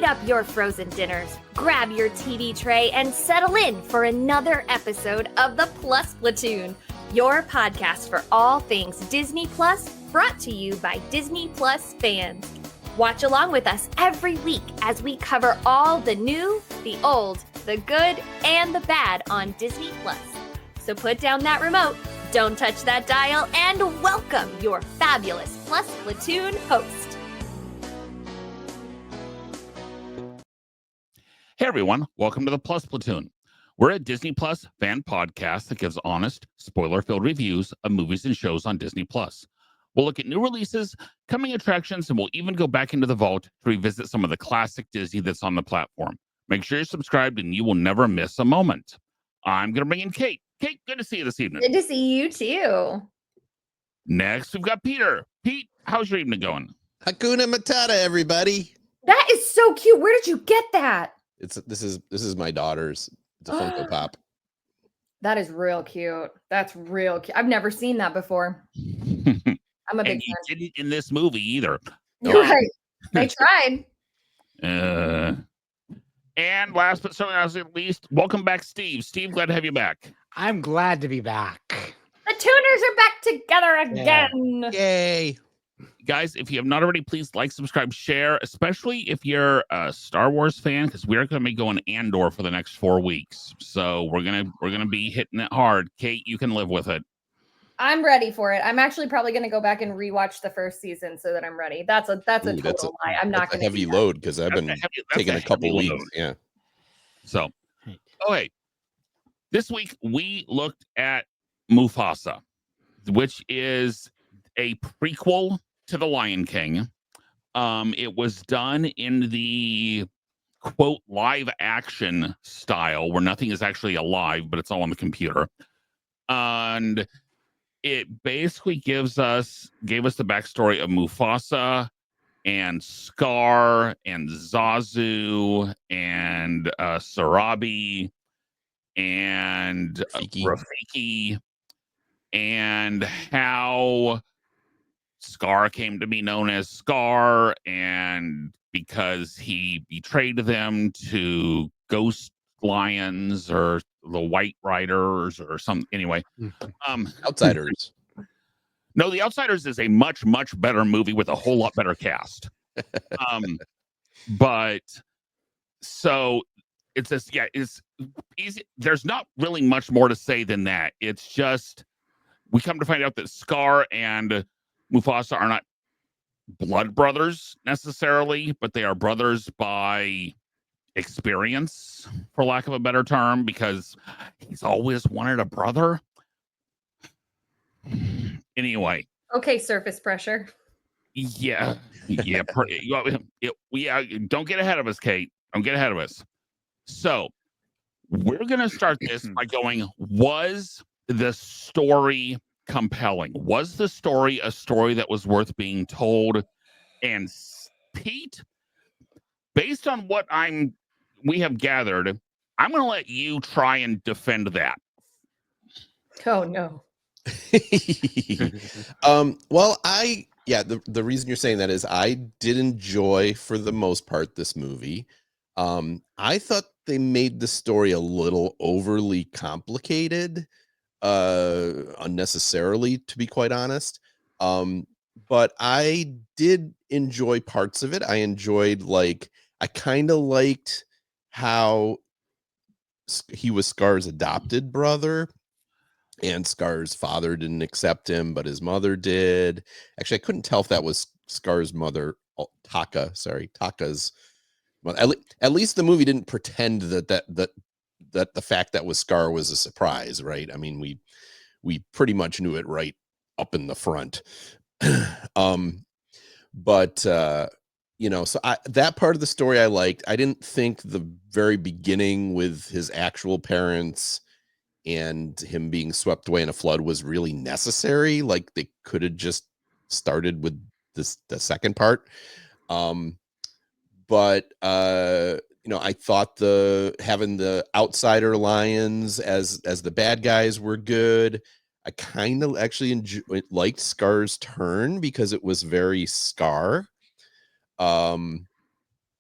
up your frozen dinners, grab your TV tray, and settle in for another episode of the Plus Platoon, your podcast for all things Disney Plus, brought to you by Disney Plus fans. Watch along with us every week as we cover all the new, the old, the good, and the bad on Disney Plus. So put down that remote, don't touch that dial, and welcome your fabulous Plus Platoon host. Hey everyone, welcome to the Plus Platoon. We're a Disney Plus fan podcast that gives honest, spoiler-filled reviews of movies and shows on Disney Plus. We'll look at new releases, coming attractions, and we'll even go back into the vault to revisit some of the classic Disney that's on the platform. Make sure you're subscribed and you will never miss a moment. I'm going to bring in Kate. Kate, good to see you this evening. Good to see you too. Next, we've got Peter. Pete, how's your evening going? Hakuna Matata, everybody. That is so cute. Where did you get that? This is my daughter's. It's a Funko Pop. That is real cute. That's real cute. I've never seen that before. I'm a big And you fan. didn't in this movie either. You're right. They tried. And last but certainly not least, welcome back, Steve. Steve, glad to have you back. I'm glad to be back. The Tuners are back together again. Yay. Guys, if you have not already, please like, subscribe, share, especially if you're a Star Wars fan, because we're going to be going Andor for the next 4 weeks. So we're gonna be hitting it hard. Kate, you can live with it. I'm ready for it. I'm actually probably going to go back and rewatch the first season so that I'm ready. That's a total lie. I'm not going to heavy load because I've been taking a couple weeks. Yeah. So, okay. This week we looked at Mufasa, which is a prequel to The Lion King. It was done in the quote live action style where nothing is actually alive, but it's all on the computer. And it basically gave us the backstory of Mufasa and Scar and Zazu and Sarabi and Rafiki and how Scar came to be known as Scar, and because he betrayed them to ghost lions or the White Riders or something. Anyway, Outsiders. No, The Outsiders is a much, much better movie with a whole lot better cast. But so it's just, yeah, it's easy. There's not really much more to say than that. It's just we come to find out that Scar and Mufasa are not blood brothers necessarily, but they are brothers by experience, for lack of a better term, because he's always wanted a brother. Anyway. Okay, surface pressure. Yeah. Don't get ahead of us, Kate. Don't get ahead of us. So we're going to start this by going, was the story compelling? Was the story a story that was worth being told? And Pete, based on what we have gathered, I'm going to let you try and defend that. Oh no. Well, the reason you're saying that is I did enjoy, for the most part, this movie. I thought they made the story a little overly complicated, unnecessarily, to be quite honest. But I did enjoy parts of it. I enjoyed, I kind of liked how he was Scar's adopted brother, and Scar's father didn't accept him, but his mother did. Actually, I couldn't tell if that was Scar's mother, Taka's mother. At least the movie didn't pretend that the fact that was Scar was a surprise, right? I mean, we pretty much knew it right up in the front. But so that part of the story I liked. I didn't think the very beginning with his actual parents and him being swept away in a flood was really necessary. Like, they could have just started with the second part. But I thought having the outsider lions as the bad guys were good. I kind of actually liked Scar's turn because it was very Scar.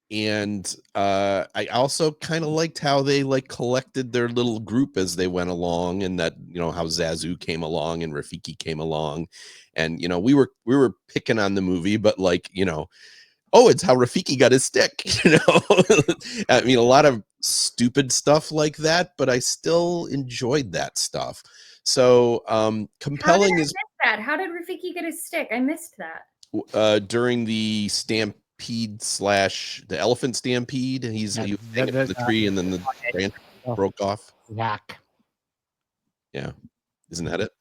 And I also kind of liked how they like collected their little group as they went along, and that, you know, how Zazu came along and Rafiki came along, and you know, we were picking on the movie, but like, you know, oh, it's how Rafiki got his stick, you know. I mean, a lot of stupid stuff like that, but I still enjoyed that stuff. So compelling is that. How did Rafiki get his stick? I missed that. during the stampede / the elephant stampede. He was hanging from the tree, and then the branch broke off. Whack. Yeah, isn't that it?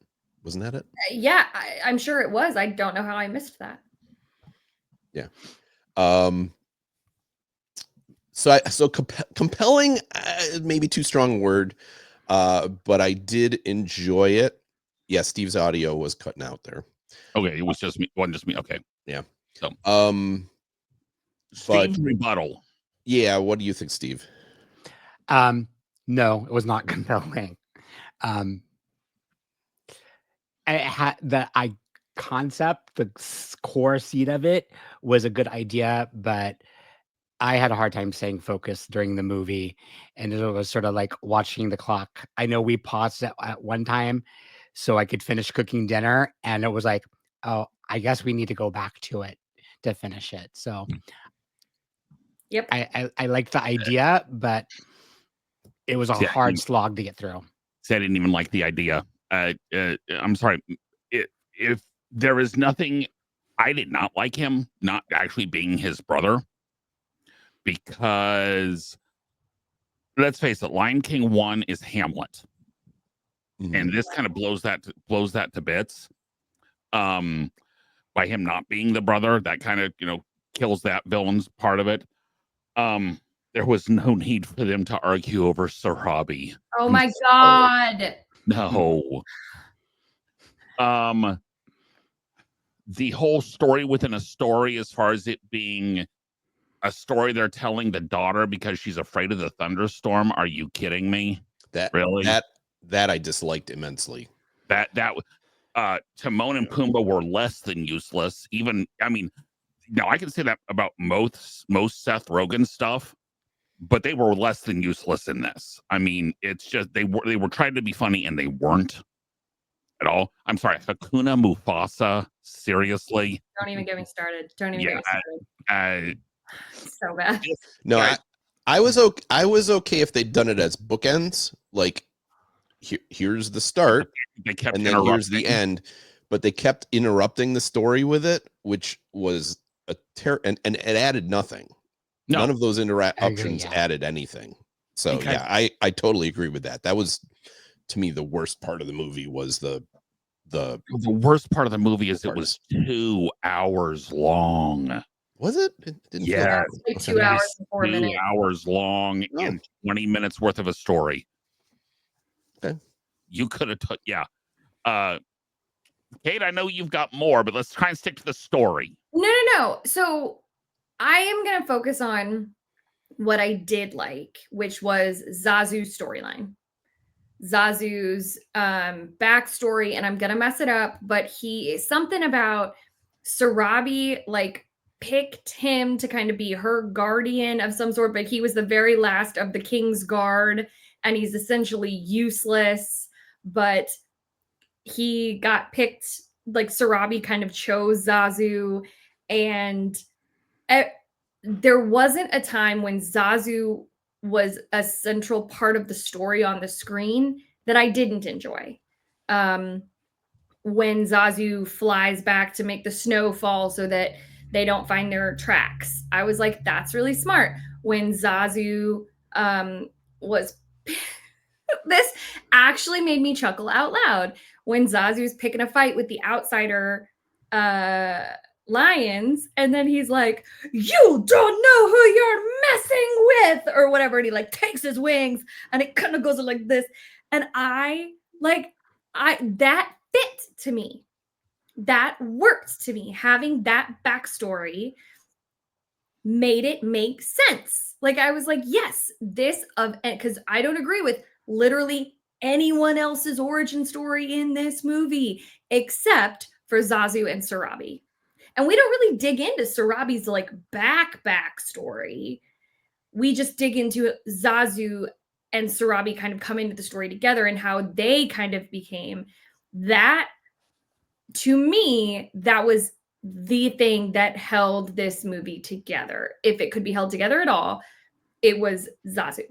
Wasn't that it? Yeah, I'm sure it was. I don't know how I missed that. Yeah. So compelling, maybe too strong a word, but I did enjoy it. Yeah, Steve's audio was cutting out there. Okay, it was just me. Wasn't just me. Okay. Yeah. So, but rebuttal. Yeah, what do you think, Steve? No, it was not compelling. It had the concept, the core seed of it was a good idea, but I had a hard time staying focused during the movie, and it was sort of like watching the clock. I know we paused at one time so I could finish cooking dinner, and it was like, oh, I guess we need to go back to it to finish it. So, yep, I liked the idea, but it was a hard slog to get through. See, I didn't even like the idea. I'm sorry. If there is nothing, I did not like him not actually being his brother, because let's face it, Lion King 1 is Hamlet, and this kind of blows that to bits. By him not being the brother, that kind of, you know, kills that villain's part of it. There was no need for them to argue over Sarabi. Oh my God. No. The whole story within a story, as far as it being a story they're telling the daughter because she's afraid of the thunderstorm. Are you kidding me? That I disliked immensely. Timon and Pumbaa were less than useless. Even, I mean, now I can say that about most Seth Rogen stuff, but they were less than useless in this. I mean, it's just they were trying to be funny and they weren't at all. I'm sorry, Hakuna Mufasa. Seriously, don't even get me started. Don't even get me started. So bad. No, I was okay if they'd done it as bookends. Like, here's the start, they kept and then here's the end. But they kept interrupting the story with it, which was and it added nothing. No. None of those interruptions added anything. So I totally agree with that. That was, to me, the worst part of the movie. Was the worst part of the movie is it was 2 hours long. Was it? It didn't feel like 2 hours and 4 minutes. 2 hours long and 20 minutes worth of a story. Okay. You could have Kate, I know you've got more, but let's try and stick to the story. No. So I am going to focus on what I did like, which was Zazu's storyline. Zazu's backstory, and I'm going to mess it up, but he is something about Sarabi, like, picked him to kind of be her guardian of some sort, but he was the very last of the king's guard, and he's essentially useless, but he got picked, like Sarabi kind of chose Zazu, and there wasn't a time when Zazu was a central part of the story on the screen that I didn't enjoy. When Zazu flies back to make the snow fall so that they don't find their tracks, I was like, that's really smart. When Zazu was this actually made me chuckle out loud. When Zazu's picking a fight with the outsider lions, and then he's like, you don't know who you're messing with, or whatever, and he like takes his wings and it kind of goes like this, and that fit to me. That worked to me. Having that backstory made it make sense. Like, I was like, yes, because I don't agree with literally anyone else's origin story in this movie except for Zazu and Sarabi. And we don't really dig into Sarabi's like backstory. We just dig into Zazu and Sarabi kind of come into the story together and how they kind of became that. To me, that was the thing that held this movie together. If it could be held together at all, it was Zazu.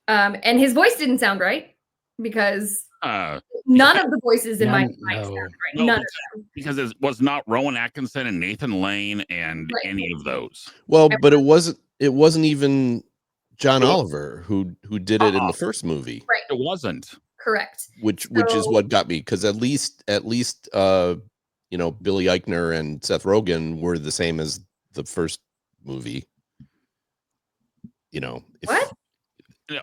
And his voice didn't sound right because none of the voices in my mind sounded right. None of them. Because it was not Rowan Atkinson and Nathan Lane and any of those. Well, but it wasn't even John Oliver who did it in the first movie. Right. It wasn't. Correct. Which is what got me, because at least Billy Eichner and Seth Rogen were the same as the first movie. What?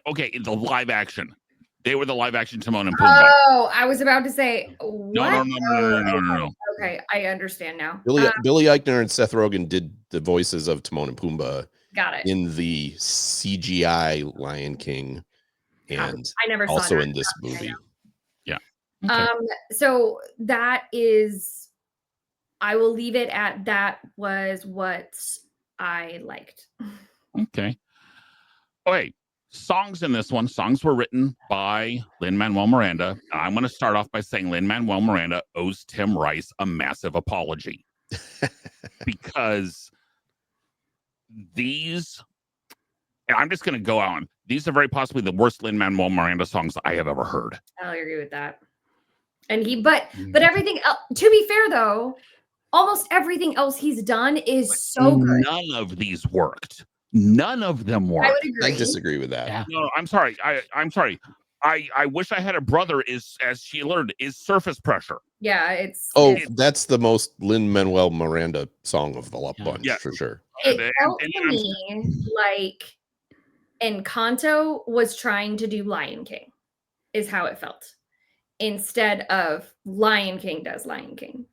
Okay, the live action. They were the live action Timon and Pumbaa. Oh, I was about to say what? No. Okay, I understand now. Billy Eichner and Seth Rogen did the voices of Timon and Pumbaa. Got it. In the CGI Lion King, and I never saw also that. in this movie. Yeah. Okay. So that is, I will leave it at that was what I liked. Okay. Okay. Songs in this one. Songs were written by Lin-Manuel Miranda. I'm going to start off by saying Lin-Manuel Miranda owes Tim Rice a massive apology because these, and I'm just going to go on. These are very possibly the worst Lin-Manuel Miranda songs I have ever heard. I'll agree with that. And but everything else, to be fair though, almost everything else he's done is so good. None of these worked. None of them worked. I would agree. I disagree with that. Yeah. No, I'm sorry. I'm sorry. I wish I had a brother. Is, as she learned, is Surface Pressure. Yeah, that's the most Lin-Manuel Miranda song of the bunch, for sure. It felt to me like Encanto was trying to do Lion King, is how it felt, instead of Lion King does Lion King.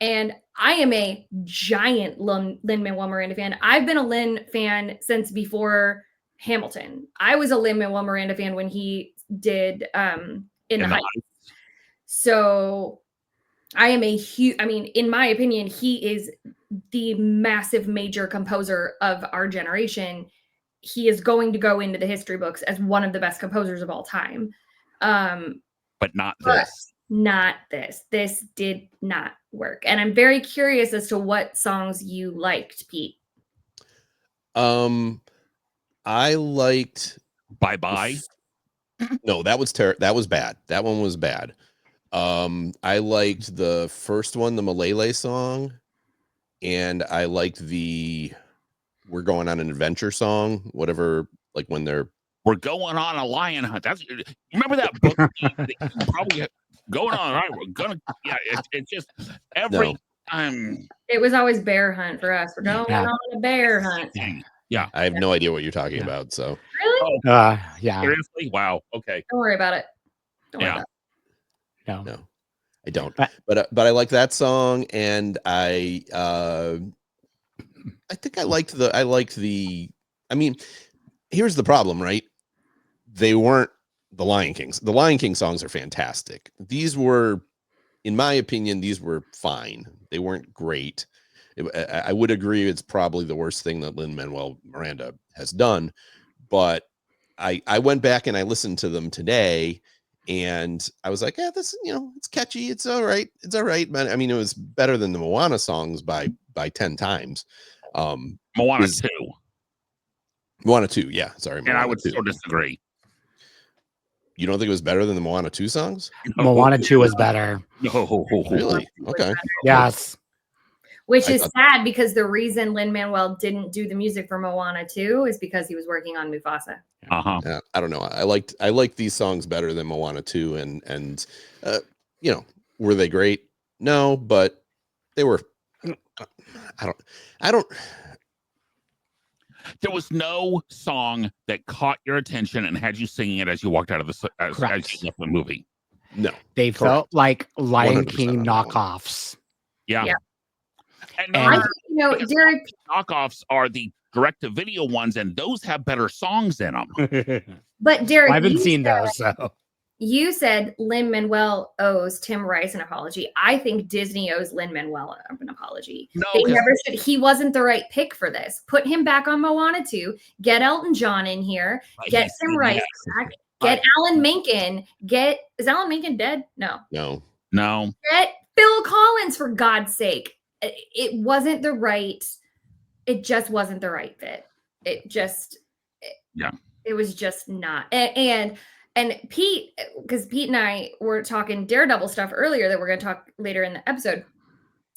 And I am a giant Lin-Manuel Miranda fan. I've been a Lin fan since before Hamilton. I was a Lin-Manuel Miranda fan when he did In the Heights. So I am a huge, in my opinion, he is the massive major composer of our generation. He is going to go into the history books as one of the best composers of all time. But not this. Not this. This did not work. And I'm very curious as to what songs you liked, Pete. I liked Bye Bye. No, that was that was bad. That one was bad. I liked the first one, the Malele song, and I liked the We're Going on an Adventure song, whatever, like when we're going on a lion hunt. That's, you remember that book that you probably going on, right? We're gonna, it's just every time. It was always bear hunt for us. We're going on a bear hunt. Yeah. I have no idea what you're talking about. So really? Yeah. Seriously? Wow. Okay. Don't worry about it. Don't worry about it. No, I don't. But I like that song, and I think I liked the. I mean, here's the problem, right? They weren't the Lion Kings. The Lion King songs are fantastic. These were, in my opinion, these were fine. They weren't great. I would agree it's probably the worst thing that Lin-Manuel Miranda has done. But I went back and I listened to them today, and I was like, yeah, this, it's catchy. It's all right. It's all right, man. I mean, it was better than the Moana songs by 10 times. Moana 2. Moana 2, yeah. Sorry, Moana, and I would still disagree. You don't think it was better than the Moana 2 songs? Moana 2 was better. No. Really? Okay. Yes. Which is sad, because the reason Lin-Manuel didn't do the music for Moana 2 is because he was working on Mufasa. Yeah, I don't know. I liked these songs better than Moana 2, and were they great? No, but they were. I don't. There was no song that caught your attention and had you singing it as you walked out of as you left the movie. No, they felt like Lion 100% King knockoffs. Yeah. And Derek, knockoffs are the direct-to-video ones, and those have better songs in them. But Derek, I haven't seen those. So You said Lin-Manuel owes Tim Rice an apology. I think Disney owes Lin-Manuel an apology. No, They 'cause- never should. He wasn't the right pick for this. Put him back on Moana 2. Get Elton John in here. Get He's- Tim Rice back. Get Alan Menken. Is Alan Menken dead? No. No. Get Phil Collins, for God's sake. It wasn't the right. It just wasn't the right fit. It was just not. And Pete, because Pete and I were talking Daredevil stuff earlier that we're going to talk later in the episode.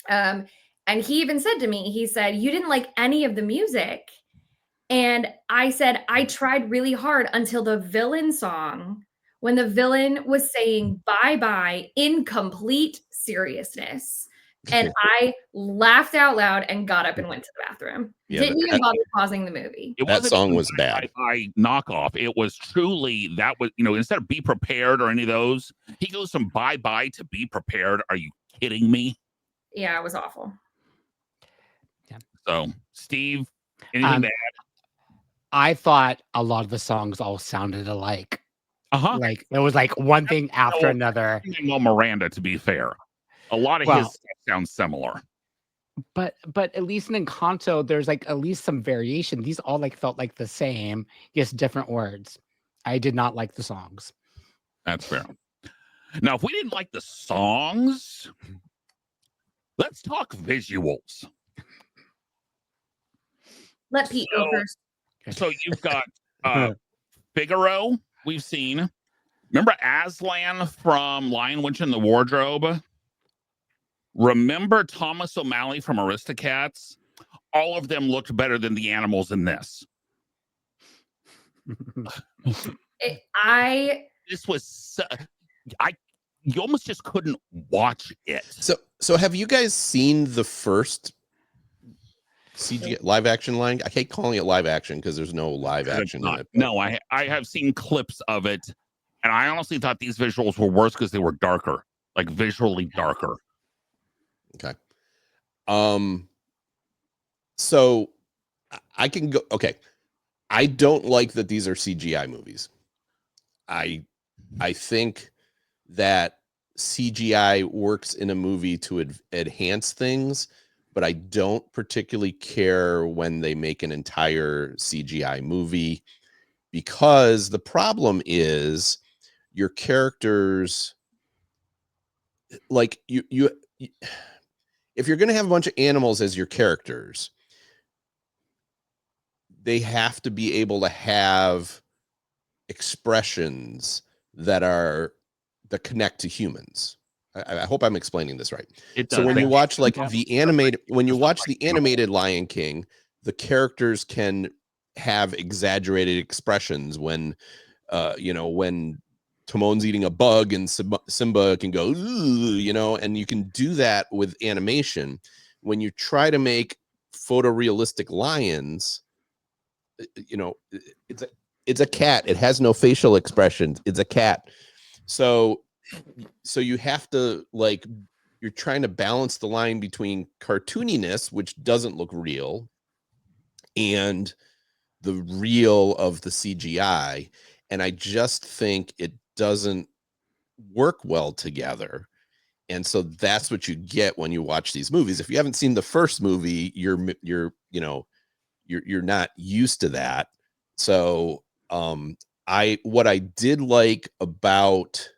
And he even said to me, he said, you didn't like any of the music. And I said, I tried really hard until the villain song, when the villain was saying bye-bye in complete seriousness. And I laughed out loud and got up and went to the bathroom. Yeah, Didn't even bother pausing the movie. That song was bad. Knockoff. It was truly, that was, instead of be prepared or any of those, he goes from bye-bye to be prepared. Are you kidding me? Yeah, it was awful. Yeah. So, Steve, anything to add? I thought a lot of the songs all sounded alike. Like it was like one thing after another. Well, Miranda, to be fair, a lot of his stuff sounds similar. But at least in Encanto, there's like at least some variation. These all like felt like the same, just different words. I did not like the songs. That's fair. Now, if we didn't like the songs, let's talk visuals. Let Pete go first. So you've got Figaro, we've seen. Remember Aslan from Lion, Witch, and the Wardrobe? Remember Thomas O'Malley from Aristocats? All of them looked better than the animals in this. This was you almost just couldn't watch it. So have you guys seen the first CGI live action Lion? I hate calling it live action because there's no live action in it. No, I have seen clips of it, and I honestly thought these visuals were worse because they were darker, like visually darker. Okay. So I can go. Okay. I don't like that these are CGI movies. I think that CGI works in a movie to enhance things, but I don't particularly care when they make an entire CGI movie, because the problem is your characters, like you if you're going to have a bunch of animals as your characters, they have to be able to have expressions that connect to humans. I hope I'm explaining this right. So when you watch the animated Lion King, the characters can have exaggerated expressions when Timon's eating a bug and Simba can go, and you can do that with animation. When you try to make photorealistic lions, it's a cat. It has no facial expressions. It's a cat. So you have to, you're trying to balance the line between cartooniness, which doesn't look real, and the real of the CGI. And I just think it doesn't work well together. And so that's what you get when you watch these movies. If you haven't seen the first movie, you're not used to that. So what I did like about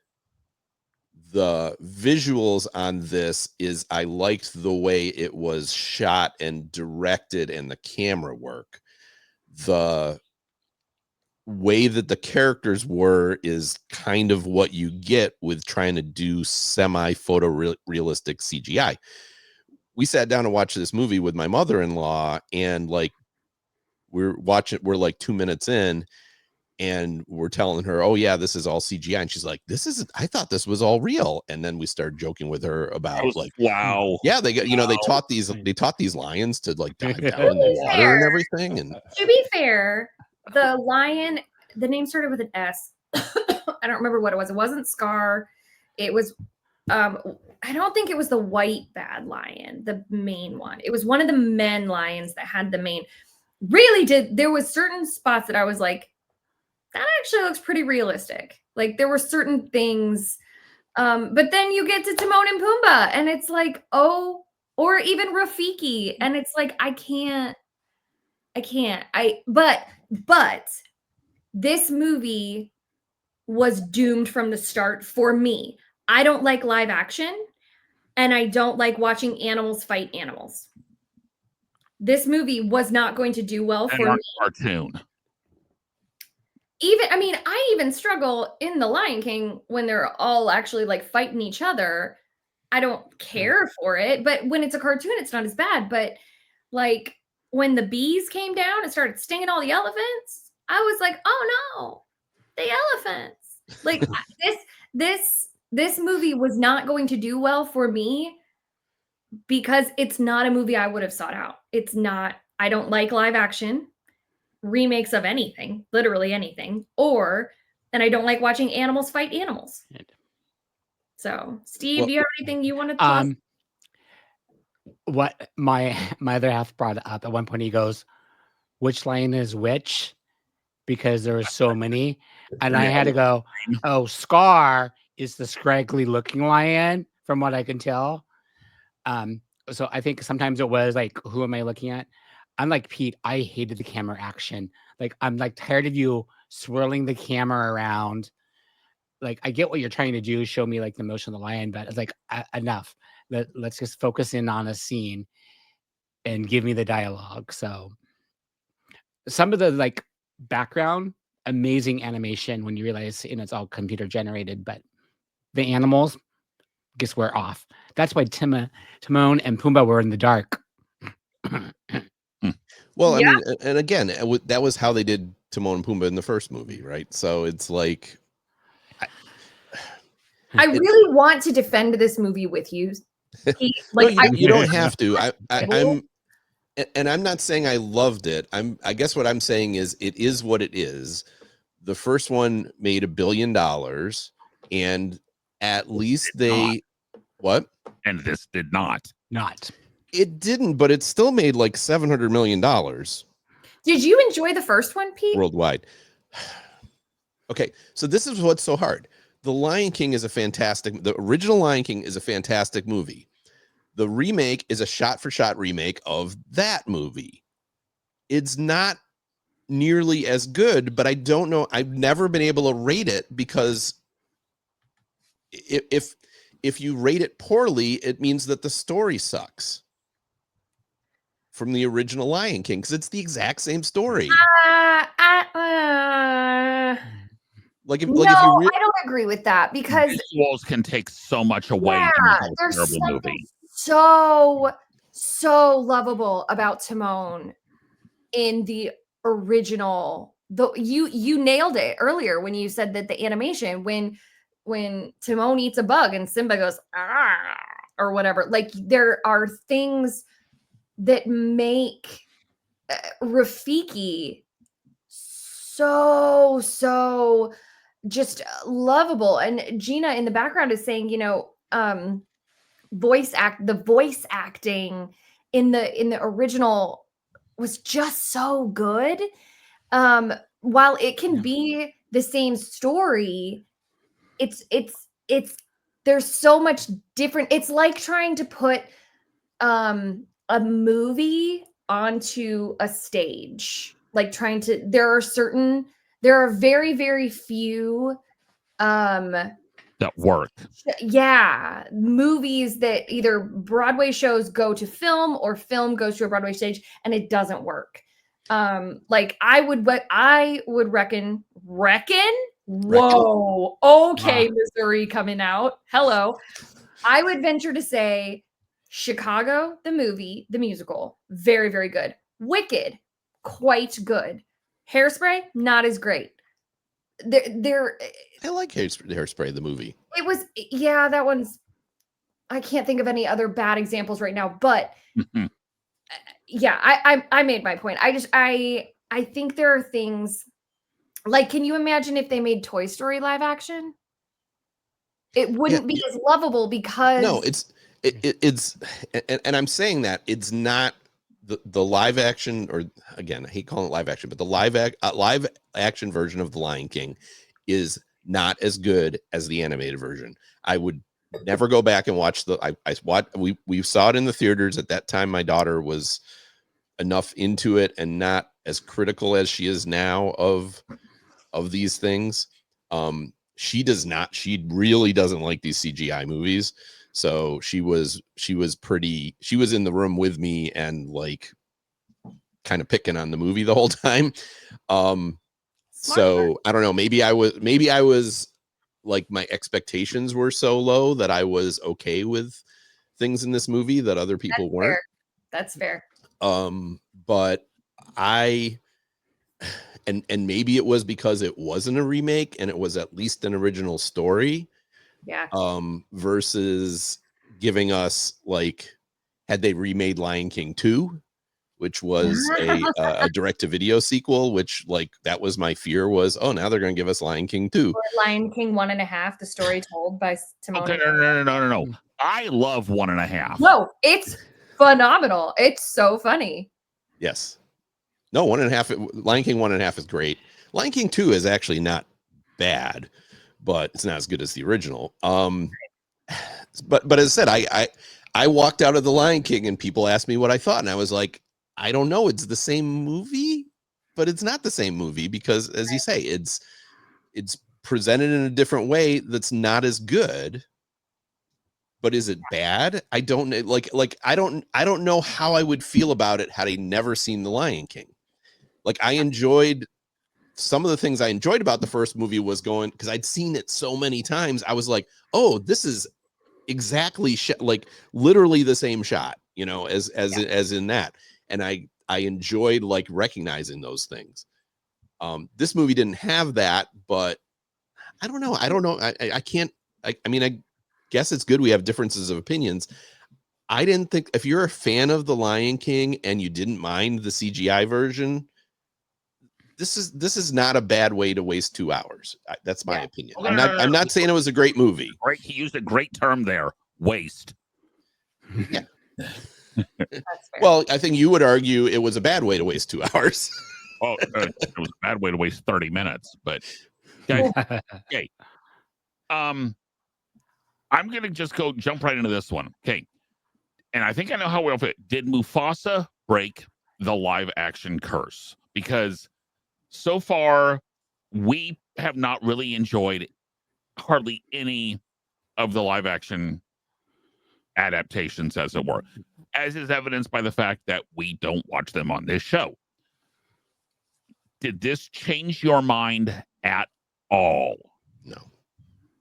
the visuals on this is I liked the way it was shot and directed and the camera work. The way that the characters were is kind of what you get with trying to do semi-photorealistic CGI. We sat down to watch this movie with my mother-in-law, and we're like 2 minutes in, and we're telling her, oh yeah, this is all CGI. And she's like, I thought this was all real. And then we started joking with her about wow. Yeah, they taught these lions to dive down in the water and everything. And to be fair, the lion, the name started with an S. I don't remember what it was. It wasn't Scar. It was I don't think it was the white bad lion, the main one. It was one of the men lions that had the mane. There was certain spots that I was like, that actually looks pretty realistic. Like there were certain things, but then you get to Timon and Pumbaa, and it's like, oh, or even Rafiki, and it's like, I can't. But this movie was doomed from the start for me. I don't like live action, and I don't like watching animals fight animals. This movie was not going to do well for me. Cartoon. I even struggle in The Lion King when they're all actually like fighting each other. I don't care for it, but when it's a cartoon, it's not as bad. But like when the bees came down and started stinging all the elephants, I was like, oh no, the elephants. Like this movie was not going to do well for me because it's not a movie I would have sought out. It's not, I don't like live action remakes of anything, literally anything, and I don't like watching animals fight animals. So, Steve, do you have anything you want to plus? What my other half brought up at one point, he goes, which lion is which? Because there were so many. And I had to go, oh, Scar is the scraggly looking lion, from what I can tell. So I think sometimes it was like, who am I looking at? I'm like Pete, I hated the camera action. Like, I'm like tired of you swirling the camera around. Like, I get what you're trying to do, show me like the motion of the lion, but it's like, enough. Let's just focus in on a scene and give me the dialogue. So some of the like background, amazing animation when you realize it's all computer generated, but the animals, guess we're off. That's why Timon and Pumbaa were in the dark. Well, I mean, and again, that was how they did Timon and Pumbaa in the first movie, right? So it's like, I really want to defend this movie with you. Like, no, you don't have to. I'm not saying I loved it. I guess what I'm saying is it is what it is. The first one made $1 billion, and at least what? And this did not. It didn't, but it still made like $700 million. Did you enjoy the first one, Pete? Worldwide. Okay, so this is what's so hard. The original Lion King is a fantastic movie. The remake is a shot-for-shot remake of that movie. It's not nearly as good, but I don't know. I've never been able to rate it because if you rate it poorly, it means that the story sucks from the original Lion King, because it's the exact same story. I don't agree with that, because visuals can take so much away. There's something so lovable about Timon in the original. You nailed it earlier when you said that the animation, when Timon eats a bug and Simba goes or whatever, like there are things that make Rafiki so just lovable. And Gina in the background is saying, the voice acting in the original was just so good. While it can be the same story, it's there's so much different. It's like trying to put a movie onto a stage, like there are very, very few that work. Movies that either Broadway shows go to film or film goes to a Broadway stage, and it doesn't work. Like I would reckon. Whoa. Okay, Missouri coming out. Hello. I would venture to say Chicago, the movie, the musical, very, very good. Wicked, quite good. Hairspray, not as great. I like Hairspray, the movie. It was, that one's, I can't think of any other bad examples right now, but I made my point. I think there are things like, can you imagine if they made Toy Story live action? It wouldn't be as lovable because no, it's and I'm saying that it's not the live action, or again, I hate calling it live action, but the live action version of The Lion King is not as good as the animated version. I would never go back and watch we saw it in the theaters at that time. My daughter was enough into it and not as critical as she is now of these things. She really doesn't like these CGI movies. So she was in the room with me and like kind of picking on the movie the whole time. So I don't know, maybe I was like, my expectations were so low that I was okay with things in this movie that other people weren't. That's fair. But and maybe it was because it wasn't a remake and it was at least an original story. Yeah. Versus giving us, like, had they remade Lion King 2, which was a direct-to-video sequel, which, like, that was my fear, was, oh, now they're going to give us Lion King 2. Or Lion King 1.5, the story told by Timon. Okay, no. I love 1.5. No, it's phenomenal. It's so funny. Yes. No, 1.5. Lion King 1.5 is great. Lion King 2 is actually not bad, but it's not as good as the original. But as I said, I walked out of The Lion King and people asked me what I thought, and I was like, I don't know. It's the same movie, but it's not the same movie because, as you say, it's presented in a different way that's not as good. But is it bad? I don't know. Like I don't know how I would feel about it had I never seen The Lion King. Like, I enjoyed some of the things I enjoyed about the first movie was going, because I'd seen it so many times. I was like, oh, this is exactly like literally the same shot, as in that. And I enjoyed, like, recognizing those things. This movie didn't have that, but I don't know. I can't, I mean, I guess it's good we have differences of opinions. I didn't think, if you're a fan of The Lion King and you didn't mind the CGI version, this is not a bad way to waste 2 hours. That's my opinion. I'm not saying it was a great movie. Right, he used a great term there, waste. Yeah. Well, I think you would argue it was a bad way to waste 2 hours. Oh, it was a bad way to waste 30 minutes, but okay. I'm gonna just jump right into this one. Okay. And I think I know how well fit. Did Mufasa break the live action curse? Because so far we have not really enjoyed hardly any of the live action adaptations, as it were, as is evidenced by the fact that we don't watch them on this show. Did this change your mind at all? No.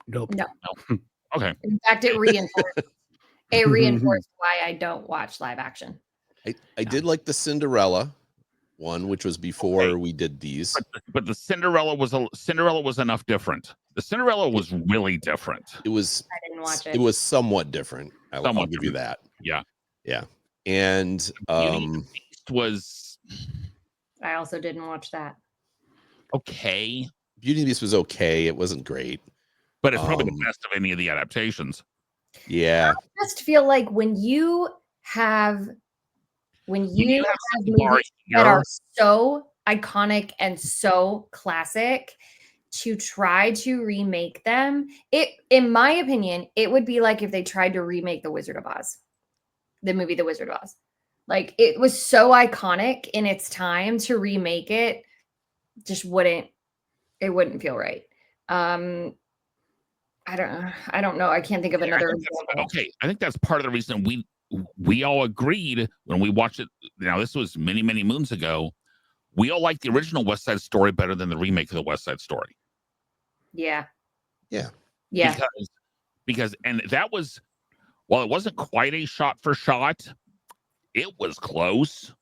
Nope. No. Okay. In fact, it reinforced why I don't watch live action. I did like the Cinderella one, which was before we did these. But the Cinderella was enough different. The Cinderella was really different. It was. I didn't watch it. It was somewhat different. I'll give you that. Yeah. Yeah. And Beauty and the Beast was. I also didn't watch that. Okay. Beauty and the Beast was okay. It wasn't great, but it's probably the best of any of the adaptations. Yeah. I just feel like when you have movies that are so iconic and so classic, to try to remake them, in my opinion, it would be like if they tried to remake The Wizard of Oz, the movie The Wizard of Oz. Like, it was so iconic in its time, to remake it just wouldn't feel right. I don't know. I can't think of another example. Okay, I think that's part of the reason we all agreed when we watched it. Now, this was many, many moons ago. We all liked the original West Side Story better than the remake of the West Side Story. Yeah. Yeah. Yeah. Because and that was, while it wasn't quite a shot for shot, it was close.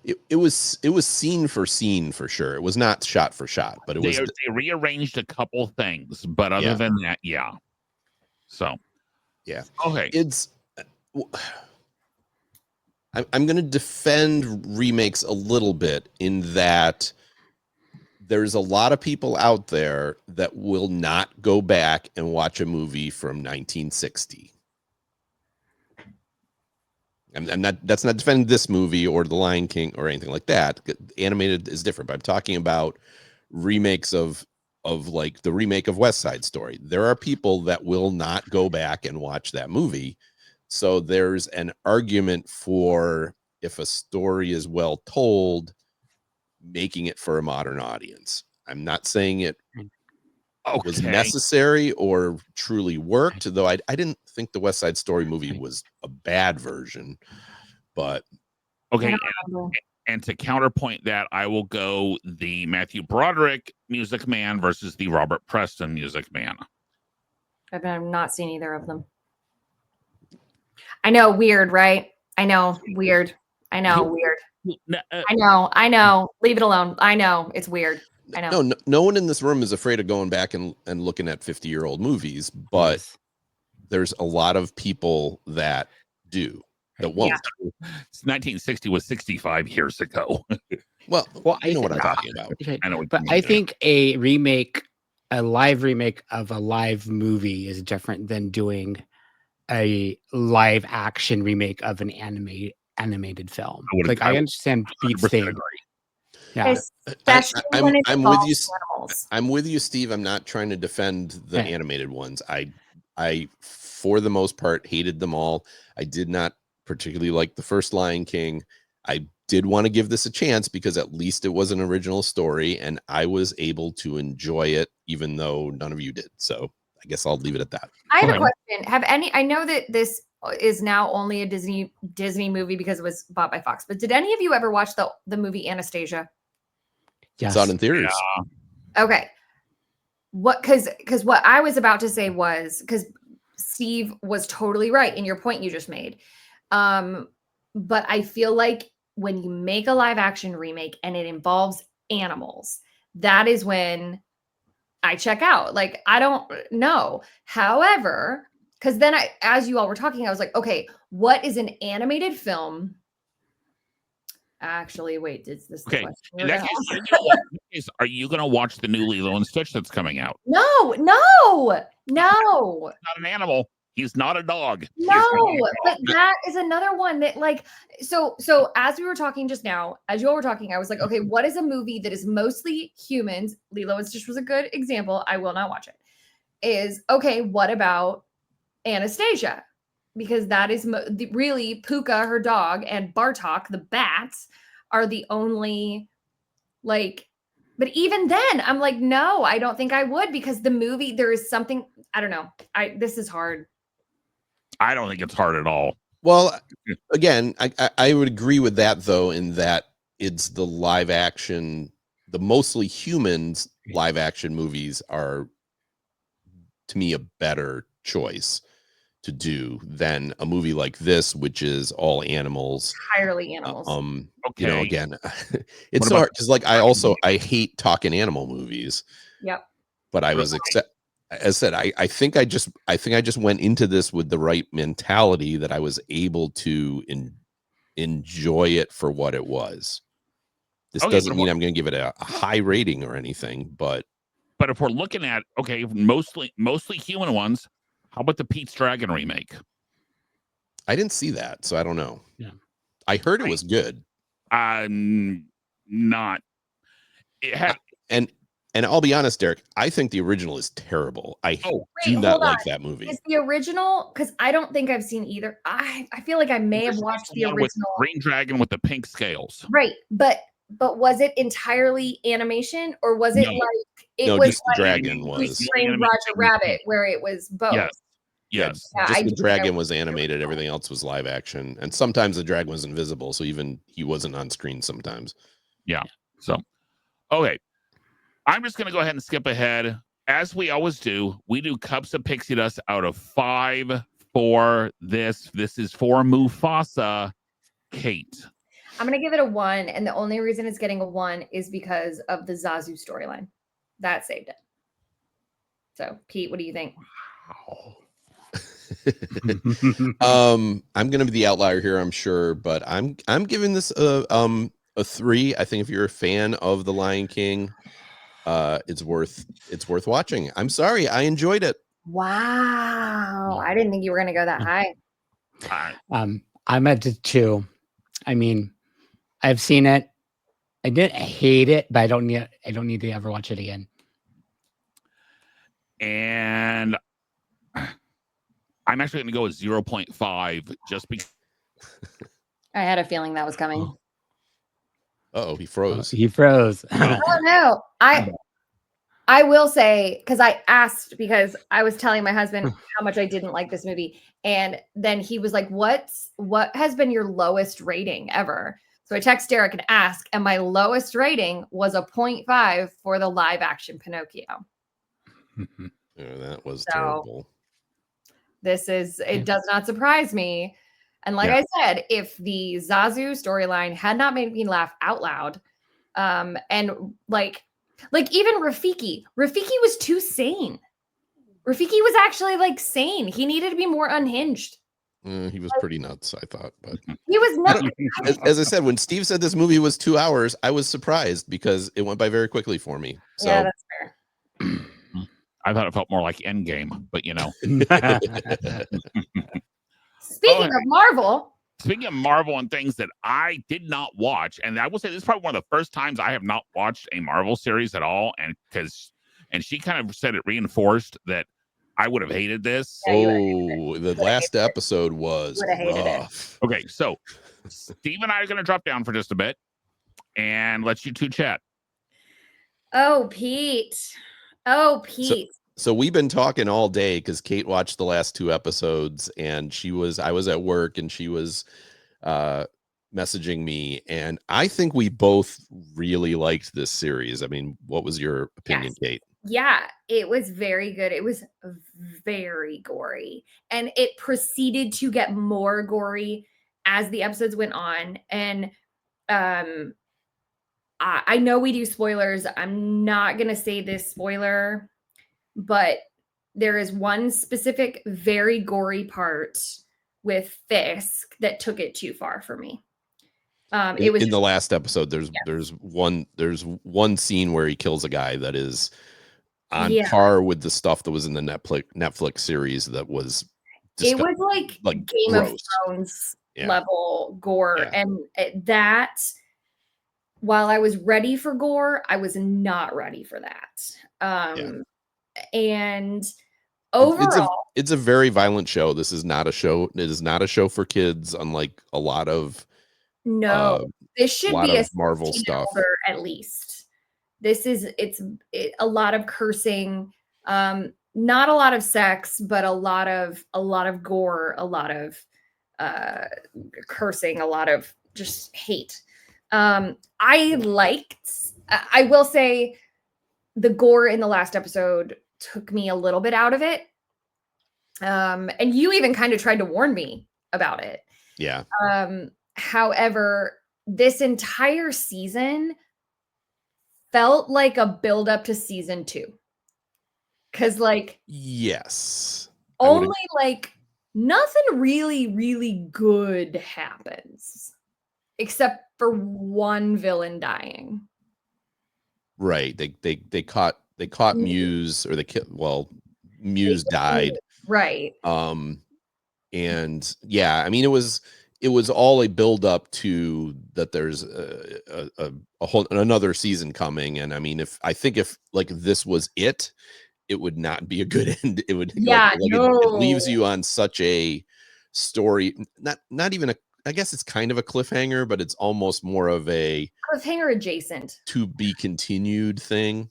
It was scene for scene for sure. It was not shot for shot, but it was. They rearranged a couple things, but other than that, yeah. So, yeah. Okay. It's. I'm going to defend remakes a little bit in that there's a lot of people out there that will not go back and watch a movie from 1960. I'm not. That's not defending this movie or The Lion King or anything like that. Animated is different. But I'm talking about remakes of like the remake of West Side Story. There are people that will not go back and watch that movie. So there's an argument for, if a story is well told, making it for a modern audience. I'm not saying it was necessary or truly worked, though I didn't think the West Side Story movie was a bad version. But okay, and to counterpoint that, I will go the Matthew Broderick Music Man versus the Robert Preston Music Man. I've not seen either of them. I know, weird, right? I know, weird. I know, weird. I know. Leave it alone. I know, it's weird. I know. No one in this room is afraid of going back and looking at 50-year-old movies, but there's a lot of people that do. That won't. Yeah. 1960 was 65 years ago. well, I know what I'm talking about. I know, but I think a live remake of a live movie is different than doing a live action remake of an animated film. I understand Pete's thing. Yeah, I'm with you. I'm with you, Steve. I'm not trying to defend the animated ones. I, for the most part, hated them all. I did not particularly like the first Lion King. I did want to give this a chance because at least it was an original story, and I was able to enjoy it, even though none of you did. So I guess I'll leave it at that. I have a question. I know that this is now only a Disney movie because it was bought by Fox, but did any of you ever watch the movie Anastasia? Yes. Saw it in theaters. Yeah. Okay. Because what I was about to say was, because Steve was totally right in your point you just made. But I feel like when you make a live action remake and it involves animals, that is when I check out. Like, I don't know. However, because then as you all were talking, I was like, okay, what is an animated film? Actually, wait, is this okay? In that case, are you going to watch the new Lilo and Stitch that's coming out? No. He's not an animal. He's not a dog. No, but that is another one that, like, so as we were talking just now, as you all were talking, I was like, okay, what is a movie that is mostly humans? Lilo and Stitch was a good example. I will not watch it. Is okay. What about Anastasia? Because that is really Puka, her dog, and Bartok, the bats, are the only, like, but even then, I'm like, no, I don't think I would, because the movie, there is something, I don't know. This is hard. I don't think it's hard at all. Well, again, I would agree with that, though, in that it's the live action, the mostly humans live action movies are, to me, a better choice to do than a movie like this, which is all animals, entirely animals. Okay. You know, again, it's so hard because, like, I hate talking animal movies. Yep. But I was as I said, I think I just went into this with the right mentality that I was able to enjoy it for what it was. This doesn't mean I'm going to give it a high rating or anything, but if we're looking at mostly human ones, how about the Pete's Dragon remake? I didn't see that, so I don't know. Yeah, I heard it was good. Not. It had and I'll be honest, Derek, I think the original is terrible. I do not like that movie. Is the original? Because I don't think I've seen either. I feel like I may have watched the original. With Green Dragon with the pink scales. Right, but was it entirely animation, or was it just the dragon was Roger Rabbit, where it was both? Yes. Just the dragon was animated. Everything else was live action, and sometimes the dragon was invisible, so even he wasn't on screen sometimes. Yeah. So, okay. I'm just going to go ahead and skip ahead. As we always do, we do cups of pixie dust out of 5 for this. This is for Mufasa. Kate. I'm going to give it a 1. And the only reason it's getting a 1 is because of the Zazu storyline. That saved it. So, Pete, what do you think? Wow. I'm going to be the outlier here, I'm sure, but I'm giving this a 3. I think if you're a fan of The Lion King, it's worth watching. I'm sorry, I enjoyed it. Wow, I didn't think you were going to go that high. I'm at the 2. I mean, I've seen it. I didn't hate it, but I don't need to ever watch it again. And I'm actually going to go with 0.5 just because. I had a feeling that was coming. Oh, he froze. He froze. Oh no. I will say, because I asked, because I was telling my husband how much I didn't like this movie. And then he was like, what has been your lowest rating ever? So I text Derek and ask, and my lowest rating was a 0.5 for the live action Pinocchio. Yeah, that was So, terrible. It does not surprise me. And like I said, if the Zazu storyline had not made me laugh out loud, and like even Rafiki was too sane. Rafiki was actually like sane. He needed to be more unhinged. He was pretty nuts, I thought. But he was nuts. As I said, when Steve said this movie was 2 hours, I was surprised because it went by very quickly for me. So Yeah, that's fair. I thought it felt more like Endgame, but you know. Speaking of Marvel. Speaking of Marvel and things that I did not watch, and I will say this is probably one of the first times I have not watched a Marvel series at all, and she kind of said it reinforced that I would have hated this. Oh, the last episode was rough. Okay, so Steve and I are going to drop down for just a bit and let you two chat. Oh, Pete. So we've been talking all day because Kate watched the last 2 episodes, and I was at work, and she was messaging me, and I think we both really liked this series. I mean, what was your opinion, Kate? Yeah, it was very good. It was very gory, and it proceeded to get more gory as the episodes went on. And I know we do spoilers. I'm not going to say this spoiler, but there is one specific very gory part with Fisk that took it too far for me. It was in the last episode. There's one scene where he kills a guy that is on par with the stuff that was in the Netflix series that was it was like Game gross. of Thrones level gore. And that, while I was ready for gore, I was not ready for that. And overall, it's a very violent show. This is not a show. It is not a show for kids, unlike a lot of this should be a Marvel stuff at least. This is a lot of cursing, not a lot of sex, but a lot of gore, a lot of cursing, a lot of just hate. I will say the gore in the last episode took me a little bit out of it. And you even kind of tried to warn me about it. Yeah. However, this entire season felt like a build up to season 2. Cause yes, only nothing really good happens except for one villain dying. Right. They caught Muse, or Muse died. Right. And yeah, I mean, it was all a build up to that. There's a whole another season coming, and I mean, if this was it would not be a good end. It would it leaves you on such a story, not even I guess it's kind of a cliffhanger, but it's almost more of a cliffhanger adjacent to be continued thing.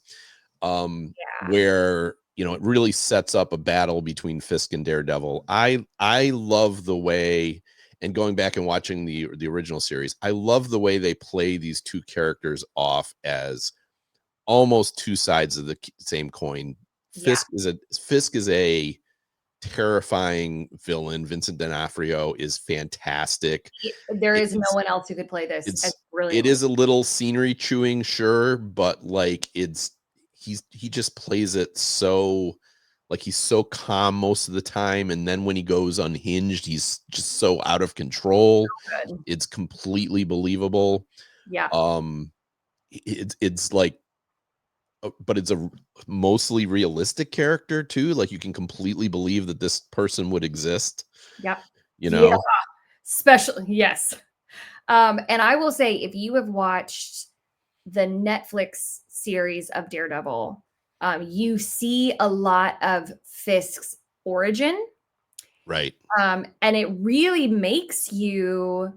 Where it really sets up a battle between Fisk and Daredevil. I love the way, and going back and watching the original series, I love the way they play these two characters off as almost two sides of the same coin. Fisk is a terrifying villain. Vincent D'Onofrio is fantastic. There is no one else who could play this. It is a little scenery chewing, sure, but he just plays it so he's so calm most of the time, and then when he goes unhinged, he's just so out of control. It's completely believable. It's but it's a mostly realistic character too. Like, you can completely believe that this person would exist. Special, yes. And I will say, if you have watched the Netflix series of Daredevil, you see a lot of Fisk's origin. Right. And it really makes you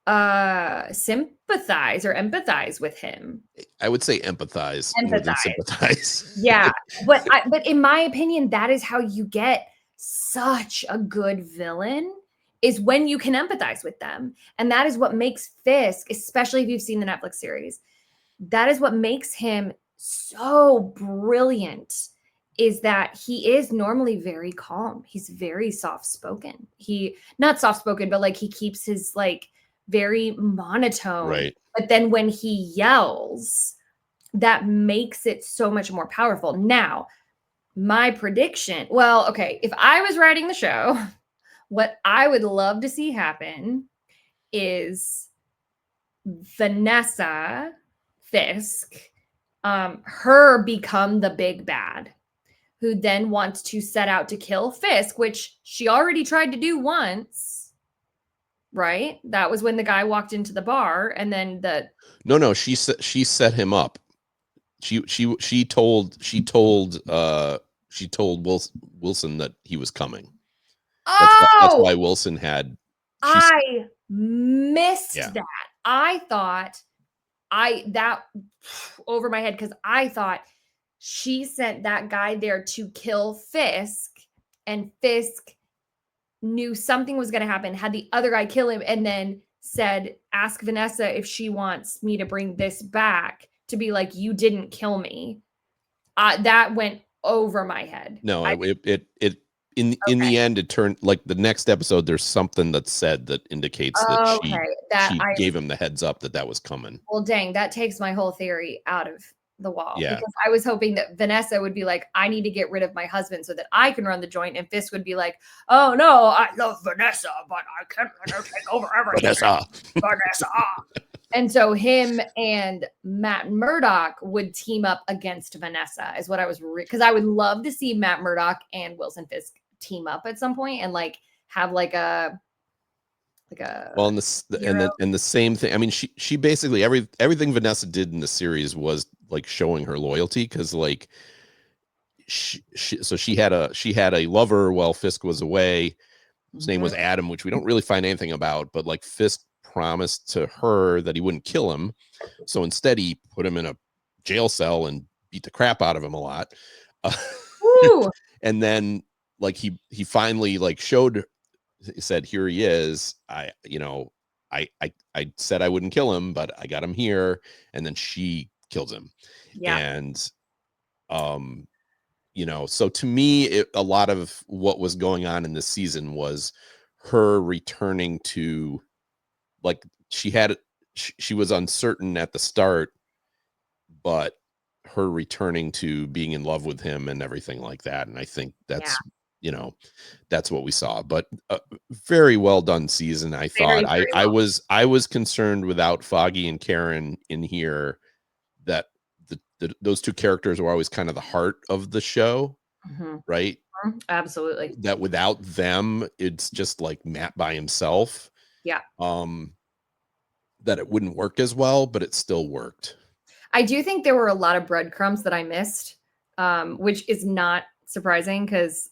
sympathize or empathize with him. I would say empathize more than sympathize. Yeah. But in my opinion, that is how you get such a good villain, is when you can empathize with them. And that is what makes Fisk, especially if you've seen the Netflix series, that is what makes him so brilliant, is that he is normally very calm. He's very soft-spoken. Not soft-spoken, but like he keeps his like very monotone. Right. But then when he yells, that makes it so much more powerful. Now, my prediction, well, okay, if I was writing the show, what I would love to see happen is Vanessa Fisk, her become the big bad, who then wants to set out to kill Fisk, which she already tried to do once, right? That was when the guy walked into the bar, and then No, she set him up. She told Wilson that he was coming. That's why Wilson had. I missed Yeah. that. I thought that over my head, because I thought she sent that guy there to kill Fisk, and Fisk knew something was going to happen, had the other guy kill him, and then said, ask Vanessa if she wants me to bring this back, to be like, you didn't kill me. That went over my head. No, in the end, it turned like the next episode. There's something that's said that indicates that she gave him the heads up that was coming. Well, dang, that takes my whole theory out of the wall. Yeah. Because I was hoping that Vanessa would be like, I need to get rid of my husband so that I can run the joint, and Fisk would be like, oh no, I love Vanessa, but I can't let her take over everything. Vanessa. And so him and Matt Murdock would team up against Vanessa, is what I was, because I would love to see Matt Murdock and Wilson Fisk team up at some point and like have like a well, and the same thing. I mean, she basically everything Vanessa did in the series was like showing her loyalty, because like she had a lover while Fisk was away. His name was Adam, which we don't really find anything about, but like Fisk promised to her that he wouldn't kill him, so instead he put him in a jail cell and beat the crap out of him a lot. And then like he finally like he said, here he is. I said I wouldn't kill him, but I got him here. And then she kills him. Yeah. And, so to me, a lot of what was going on in this season was her returning to, like, she was uncertain at the start, but her returning to being in love with him and everything like that. And I think that's, that's what we saw. But very well done season. I thought I was concerned without Foggy and Karen in here that those two characters were always kind of the heart of the show, right? Absolutely. That without them, it's just like Matt by himself. Yeah. That it wouldn't work as well, but it still worked. I do think there were a lot of breadcrumbs that I missed, which is not surprising, because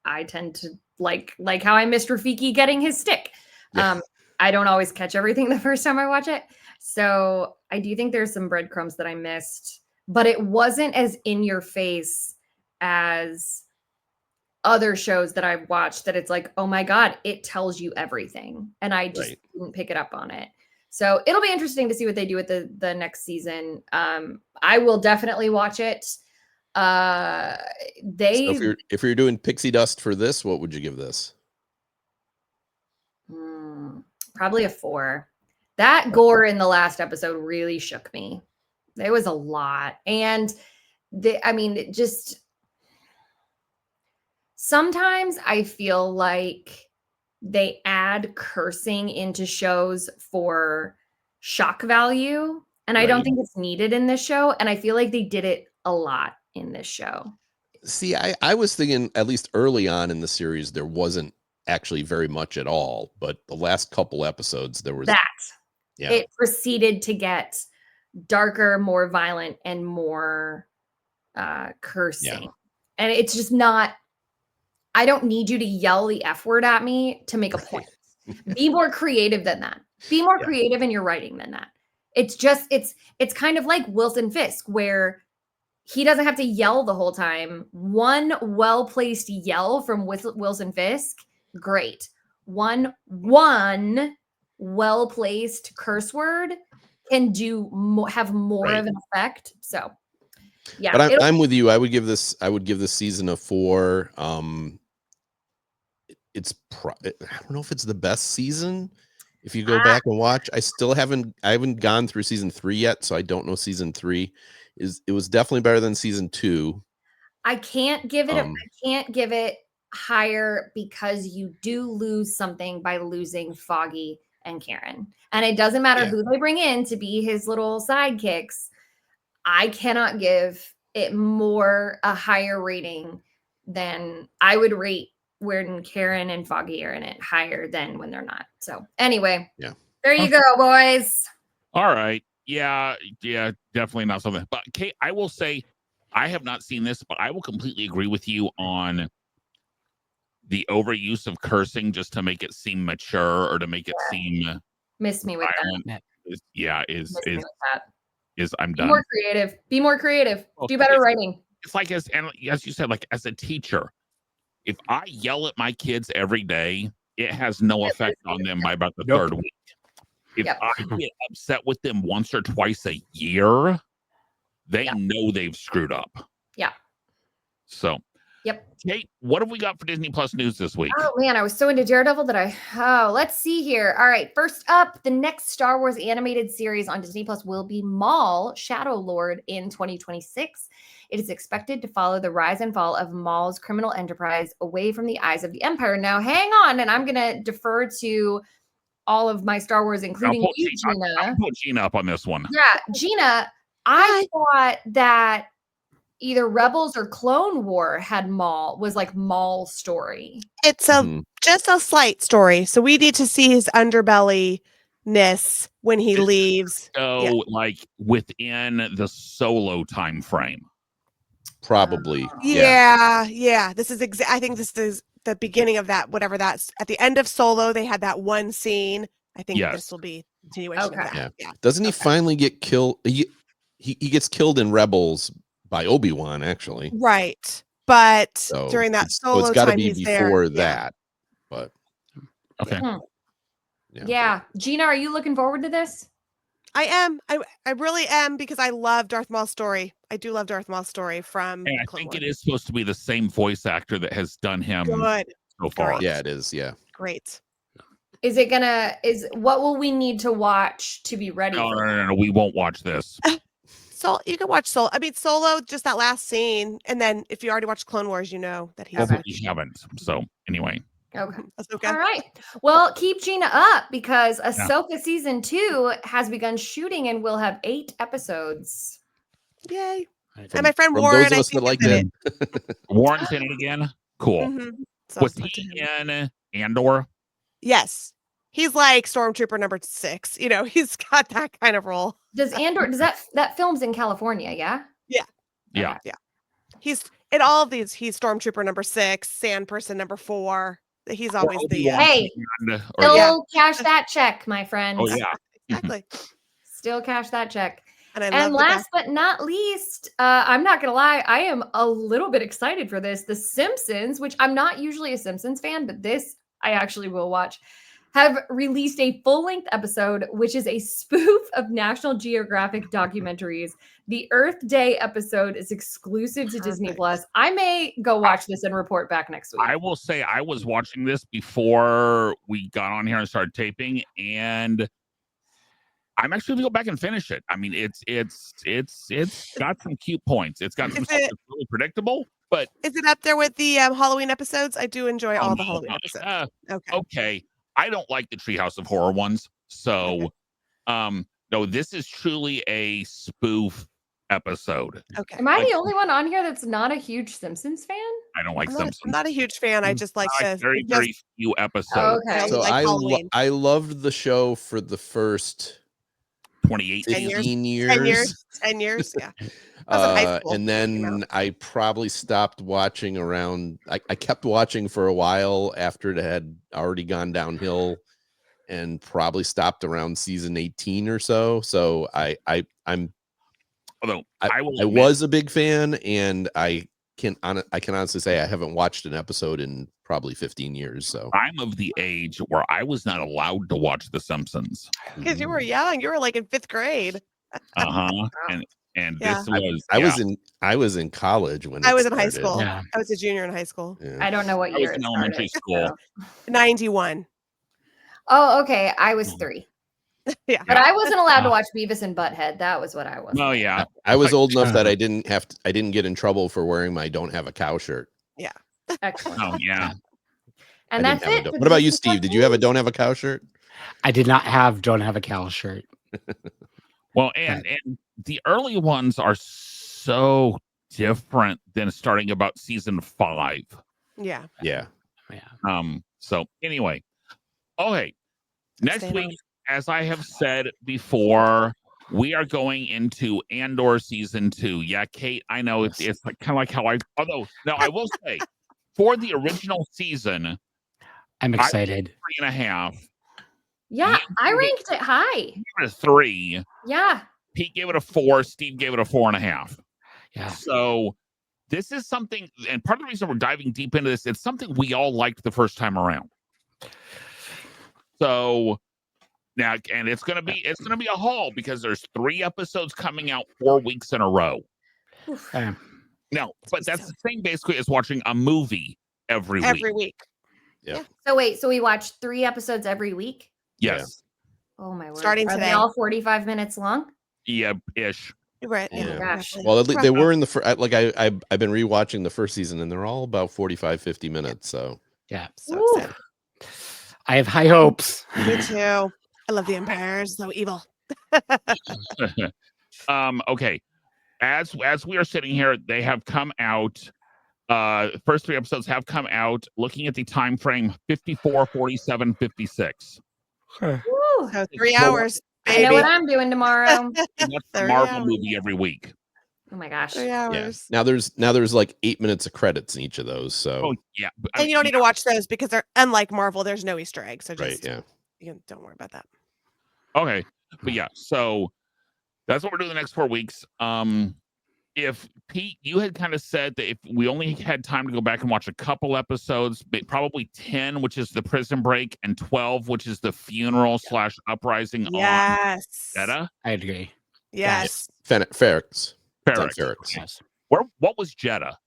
I tend to like how I missed Rafiki getting his stick. Yeah. I don't always catch everything the first time I watch it. So I do think there's some breadcrumbs that I missed, but it wasn't as in your face as other shows that I've watched, that it's like, oh my God, it tells you everything. And I just didn't pick it up on it. So it'll be interesting to see what they do with the next season. I will definitely watch it. So if you're doing pixie dust for this, what would you give this? Probably a 4. That gore in the last episode really shook me. There was a lot. And just sometimes I feel like they add cursing into shows for shock value. And I don't think it's needed in this show. And I feel like they did it a lot in this show. See, I was thinking, at least early on in the series, there wasn't actually very much at all, but the last couple episodes there was it proceeded to get darker, more violent, and more cursing. And it's just not, I don't need you to yell the F word at me to make a point. Be more creative than that. Be more creative in your writing than that. It's just, it's kind of like Wilson Fisk, where he doesn't have to yell the whole time. One well-placed yell from Wilson Fisk, great. One well-placed curse word can have more of an effect. So, yeah. But I'm with you. I would give this season a 4. I don't know if it's the best season. If you go back and watch, I haven't gone through season 3 yet, so I don't know season 3. It was definitely better than season 2. I can't give it higher because you do lose something by losing Foggy and Karen. And it doesn't matter who they bring in to be his little sidekicks. I cannot give it a higher rating than I would rate when Karen and Foggy are in it, higher than when they're not. So anyway, there you go, boys. All right. Yeah, definitely not something. But Kate, I will say, I have not seen this, but I will completely agree with you on the overuse of cursing just to make it seem mature or to make it seem miss me with violent. that. I'm Be done. Be more creative. Well, do better writing. It's like as you said, like as a teacher, if I yell at my kids every day, it has no effect on them by about the third week. If I get upset with them once or twice a year, they know they've screwed up. Yeah. So, Kate, what have we got for Disney Plus news this week? Oh man, I was so into Daredevil that let's see here. All right, first up, the next Star Wars animated series on Disney Plus will be Maul, Shadow Lord in 2026. It is expected to follow the rise and fall of Maul's criminal enterprise away from the eyes of the Empire. Now, hang on, and I'm going to defer to all of my Star Wars, including you, Gina. I'll put Gina up on this one. Yeah, Gina, I thought that either Rebels or Clone War had was like Maul's story. It's just a slight story. So we need to see his underbelly-ness when he leaves. So like within the Solo time frame. Probably. Yeah. This is I think this is the beginning of that, whatever that's at the end of Solo, they had that one scene. I think this will be a continuation of that. Yeah. Doesn't he finally get killed? He gets killed in Rebels by Obi-Wan, actually. Right. But during that Solo it's got to time, be before that. But okay. Yeah. Gina, are you looking forward to this? I am. I really am, because I love Darth Maul's story. I do love Darth Maul's story from and I think it is supposed to be the same voice actor that has done him so far. Great. Yeah, it is. Yeah. Great. What will we need to watch to be ready? No, we won't watch this. So you can watch Solo. I mean, Solo, just that last scene. And then if you already watched Clone Wars, you know that he's you haven't. So anyway. Okay. That's okay. All right. Well, keep Gina up, because Ahsoka season 2 has begun shooting and will have 8 episodes. Yay. And my friend Warren, those of us that like that. Warren's in it again. Cool. Mm-hmm. Was he in Andor? Yes. He's like Stormtrooper number 6. You know, he's got that kind of role. Does that film's in California, yeah? Yeah. He's in all of these. He's Stormtrooper number 6, Sand Person number 4. He's always the still cash that check, my friend. Oh yeah, exactly. Still cash that check. And last but not least, I'm not gonna lie, I am a little bit excited for this. The Simpsons, which I'm not usually a Simpsons fan, but this I actually will watch, have released a full-length episode, which is a spoof of National Geographic documentaries. The Earth Day episode is exclusive to Disney Plus. I may go watch this and report back next week. I will say I was watching this before we got on here and started taping, and I'm actually gonna go back and finish it. I mean, it's got some cute points. It's got some stuff that's really predictable, but is it up there with the Halloween episodes? I do enjoy all the Halloween episodes. Okay. I don't like the Treehouse of Horror ones. So, no, this is truly a spoof episode. Okay. Am I the only one on here that's not a huge Simpsons fan? I don't like I'm Simpsons. not a huge fan. I just like I like very, very few episodes. Oh, okay. So like Halloween. I loved the show for the first 28 15 years. 10 years. 10 years. Yeah. I was in high school And when it came then out. I probably stopped watching around. I kept watching for a while after it had already gone downhill, and probably stopped around season 18 or so. So I'm Although I will admit, was a big fan, and I can honestly say I haven't watched an episode in probably 15 years. So I'm of the age where I was not allowed to watch The Simpsons. Because you were young. You were like in 5th grade. And Yeah. this was I was in college when I was it in high started. school. Yeah. I was a junior in high school. Yeah. I don't know what I year was it in elementary started, school. so- 91. Oh, okay. I was 3. Yeah. But I wasn't allowed to watch Beavis and Butthead. That was what I was. Oh yeah. I was old enough that Uh, I didn't get in trouble for wearing my "Don't Have a Cow" shirt. Excellent. Oh yeah. And I that's didn't have it. What about you, Steve? Did you have a "Don't Have a Cow" shirt? I did not don't have a Cal shirt. Well, and the early ones are so different than starting about season 5. Yeah. Yeah. So anyway, okay. Next Stay week, on. as I have said before, we are going into Andor season 2. Yeah, Kate, I know it's like, kind of like how although no, I will say for the original season, I'm excited. 3.5. Yeah, You I gave it- ranked it high. you gave it a 3. Yeah. Pete gave it a 4. Steve gave it a 4.5. Yeah. So this is something, and part of the reason we're diving deep into this, it's something we all liked the first time around. So now, and it's gonna be a haul because there's 3 episodes coming out 4 weeks in a row. Um, No, but that's the same basically as watching a movie every week. Every week. So wait, so we watch 3 episodes every week? Yes. Oh my word. Starting Are today. they all 45 minutes long? Yeah, ish. You're right. Oh my Yeah. gosh. Well, they were in the first. I've been rewatching the first season, and they're all about 45, 50 minutes. So yeah. So Ooh. excited. I have high hopes. Me too. I love the Empire. So evil. Okay. As we are sitting here, they have come out. First 3 episodes have come out. Looking at the time frame, 54, 47, 56. Woo. So 3 Well, hours, I know baby. what I'm doing tomorrow. And that's a 30 Marvel hours. movie every week. Oh my gosh. 3 yeah. hours. Now there's like 8 minutes of credits in each of those. So Oh yeah, but, And you don't need to watch those because they're unlike Marvel. There's no Easter egg. So right, just yeah. don't worry about that. Okay, but yeah, so that's what we're doing the next 4 weeks. If Pete, you had kind of said that if we only had time to go back and watch a couple episodes, but probably 10, which is the prison break, and 12, which is the funeral / uprising on Yes. Jeddah. I agree. Yes. Ferrex. Ferrex. Ferrex. Yes. What was Jeddah?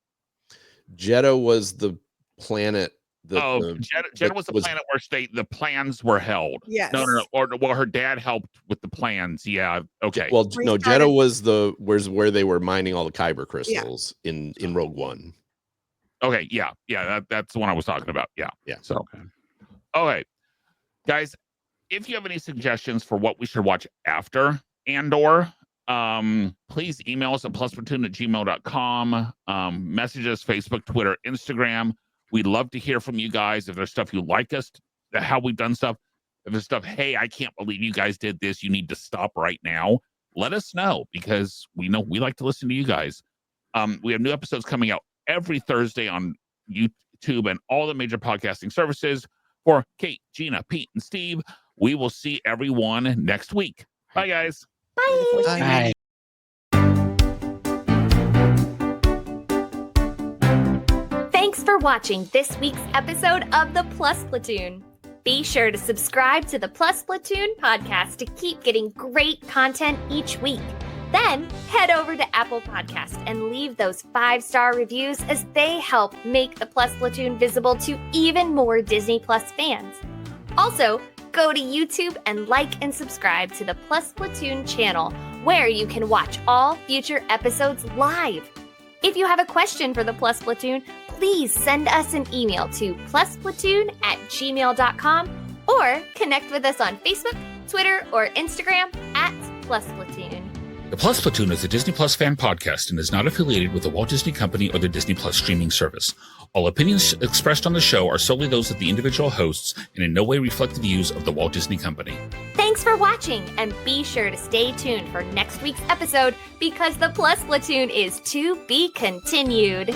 Jeddah was the planet. Jeddah was the planet where the plans were held. Yes. No. Well, her dad helped with the plans. Yeah. Okay. Well, no, Restarted. Jeddah was where they were mining all the Kyber crystals in Rogue One. Okay. Yeah. That's the one I was talking about. Yeah. Yeah. So, okay, guys, if you have any suggestions for what we should watch after Andor, please email us at plusplatoon@gmail.com. Message us Facebook, Twitter, Instagram. We'd love to hear from you guys. If there's stuff you like us, how we've done stuff. If there's stuff, hey, I can't believe you guys did this. You need to stop right now. Let us know because we know we like to listen to you guys. We have new episodes coming out every Thursday on YouTube and all the major podcasting services. For Kate, Gina, Pete, and Steve, we will see everyone next week. Bye, guys. Bye. Thanks for watching this week's episode of the Plus Platoon. Be sure to subscribe to the Plus Platoon podcast to keep getting great content each week. Then head over to Apple Podcast and leave those 5-star reviews as they help make the Plus Platoon visible to even more Disney Plus fans. Also, go to YouTube and like and subscribe to the Plus Platoon channel, where you can watch all future episodes live. If you have a question for the Plus Platoon, please send us an email to plusplatoon@gmail.com or connect with us on Facebook, Twitter, or Instagram @plusplatoon. The Plus Platoon is a Disney Plus fan podcast and is not affiliated with the Walt Disney Company or the Disney Plus streaming service. All opinions expressed on the show are solely those of the individual hosts and in no way reflect the views of the Walt Disney Company. Thanks for watching, and be sure to stay tuned for next week's episode because the Plus Platoon is to be continued.